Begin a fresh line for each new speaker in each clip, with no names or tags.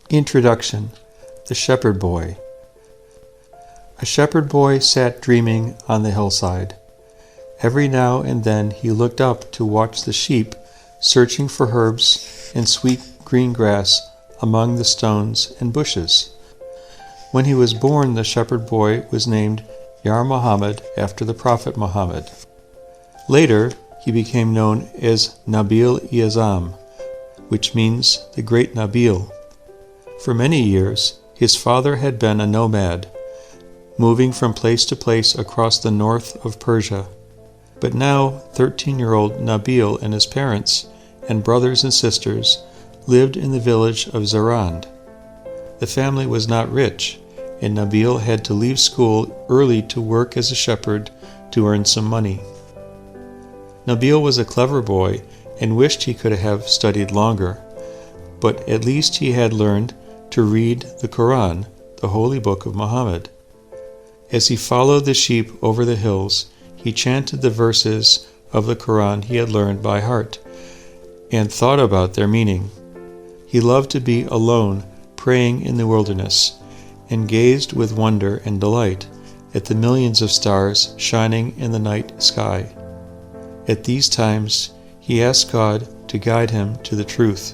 Introduction. The Shepherd Boy. A shepherd boy sat dreaming on the hillside. Every now and then he looked up to watch the sheep searching for herbs and sweet green grass among the stones and bushes. When he was born, the shepherd boy was named Yar Muhammad after the Prophet Muhammad. Later, he became known as Nabil-i-Azam, which means the Great Nabil. For many years, his father had been a nomad, moving from place to place across the north of Persia. But now, 13-year-old Nabil and his parents and brothers and sisters lived in the village of Zarand. The family was not rich, and Nabil had to leave school early to work as a shepherd to earn some money. Nabil was a clever boy and wished he could have studied longer, but at least he had learned to read the Quran, the holy book of Muhammad. As he followed the sheep over the hills, he chanted the verses of the Quran he had learned by heart and thought about their meaning. He loved to be alone, praying in the wilderness, and gazed with wonder and delight at the millions of stars shining in the night sky. At these times, he asked God to guide him to the truth,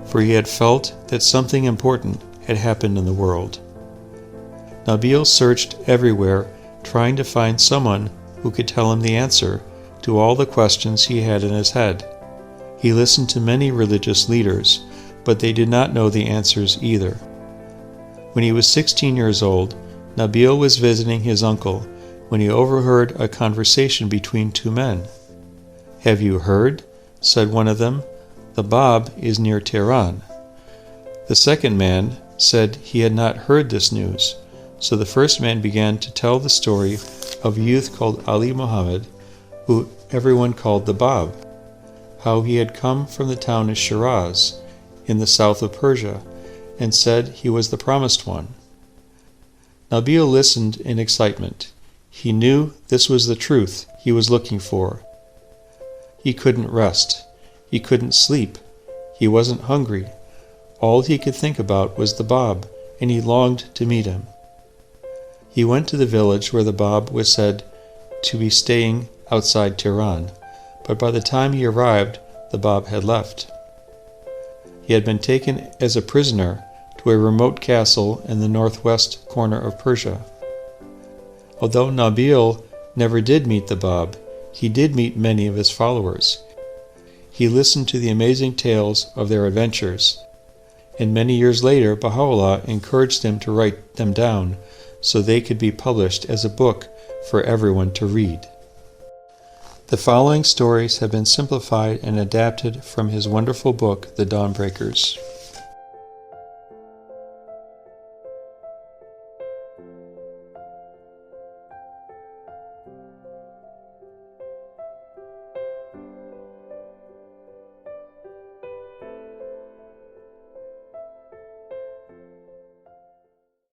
for he had felt that something important had happened in the world. Nabil searched everywhere, trying to find someone who could tell him the answer to all the questions he had in his head. He listened to many religious leaders, but they did not know the answers either. When he was 16 years old, Nabil was visiting his uncle when he overheard a conversation between two men. "Have you heard?" said one of them. "The Bab is near Tehran." The second man said he had not heard this news, so the first man began to tell the story of a youth called Ali Muhammad, who everyone called the Bab, how he had come from the town of Shiraz, in the south of Persia, and said he was the promised one. Nabil listened in excitement. He knew this was the truth he was looking for. He couldn't rest. He couldn't sleep. He wasn't hungry. All he could think about was the Bab, and he longed to meet him. He went to the village where the Bab was said to be staying outside Tehran, but by the time he arrived, the Bab had left. He had been taken as a prisoner to a remote castle in the northwest corner of Persia. Although Nabil never did meet the Bab, he did meet many of his followers. He listened to the amazing tales of their adventures, and many years later Baha'u'llah encouraged him to write them down so they could be published as a book for everyone to read. The following stories have been simplified and adapted from his wonderful book, The Dawnbreakers.